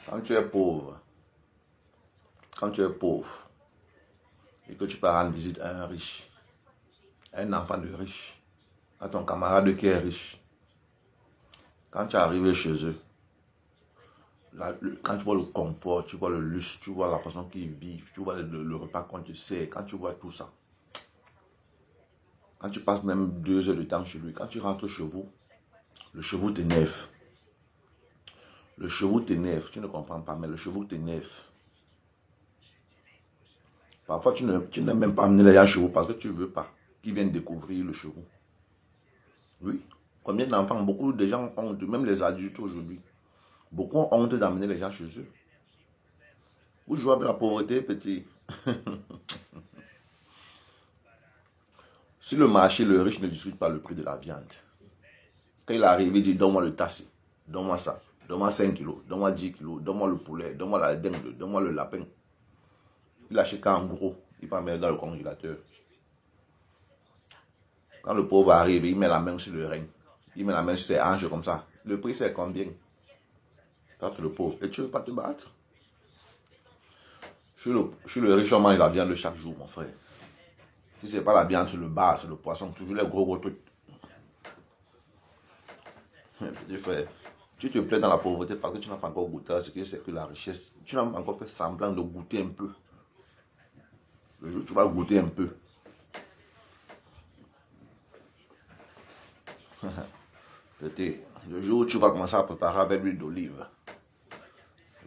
Quand tu es pauvre, quand tu es pauvre et que tu peux rendre visite à un riche, à un enfant de riche, à ton camarade qui est riche, quand tu es arrivé chez eux, quand tu vois le confort, tu vois le luxe, tu vois la façon qu'ils vivent, tu vois le repas qu'on te sert, quand tu vois tout ça, quand tu passes même 2 heures de temps chez lui, quand tu rentres chez vous, le cheveu t'énerve. Le cheveu t'énerve, tu ne comprends pas, mais le cheveu t'énerve. Parfois, tu n'aimes même pas amener les gens chez vous parce que tu ne veux pas qu'ils viennent découvrir le cheveu. Oui. Combien d'enfants, beaucoup de gens ont honte, même les adultes aujourd'hui, beaucoup ont honte d'amener les gens chez eux. Vous jouez avec la pauvreté, petit. Sur le marché, le riche ne discute pas le prix de la viande. Quand il arrive, il dit donne-moi le tassi, donne-moi ça, donne-moi 5 kilos, donne-moi 10 kilos, donne-moi le poulet, donne-moi la dinde, donne-moi le lapin. Il achète en gros, il va mettre dans le congélateur. Quand le pauvre arrive, il met la main sur le règne. Il met la main sur ses hanches comme ça. Le prix, c'est combien? Toi, tu es le pauvre. Et tu ne veux pas te battre? Je suis le riche, on mange la viande chaque jour, mon frère. Si ce n'est pas la viande, c'est le bar, c'est le poisson, toujours les gros trucs. Petit frère, tu te plais dans la pauvreté parce que tu n'as pas encore goûté à ce que c'est que la richesse. Tu n'as pas encore fait semblant de goûter un peu. Le jour où tu vas goûter un peu. Le jour où tu vas commencer à préparer avec l'huile d'olive.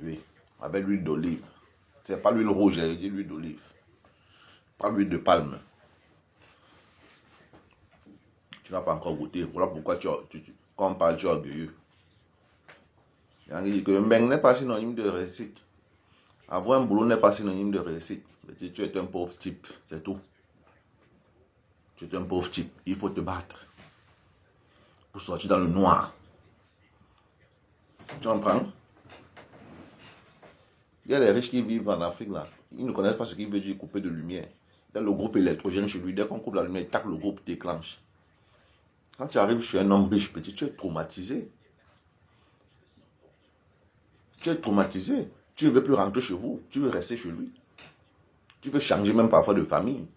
Oui, avec l'huile d'olive. C'est pas l'huile rouge, j'ai dit l'huile d'olive. Pas l'huile de palme. Tu n'as pas encore goûté. Voilà pourquoi quand on parle, tu es orgueilleux. Il dit que Mbeng n'est pas synonyme de réussite. Avoir un boulot n'est pas synonyme de réussite. Tu es un pauvre type, c'est tout. Tu es un pauvre type. Il faut te battre pour sortir dans le noir. Tu comprends? Il y a les riches qui vivent en Afrique là. Ils ne connaissent pas ce qu'il veut dire couper de lumière. Dans le groupe électrogène chez lui, dès qu'on coupe la lumière, tac, le groupe déclenche. Quand tu arrives chez un homme riche, petit, tu es traumatisé. Tu es traumatisé. Tu ne veux plus rentrer chez vous. Tu veux rester chez lui. Tu veux changer même parfois de famille.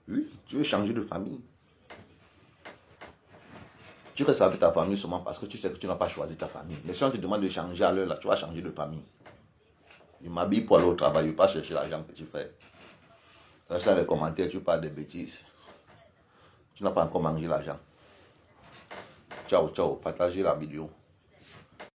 Oui, tu veux changer de famille. Tu restes avec ta famille seulement parce que tu sais que tu n'as pas choisi ta famille. Mais si on te demande de changer à l'heure là, tu vas changer de famille. Je m'habille pour aller au travail, je ne vais pas chercher l'argent, petit frère. Reste dans les commentaires, tu parles de bêtises. Tu n'as pas encore mangé l'argent. Ciao, ciao, partagez la vidéo.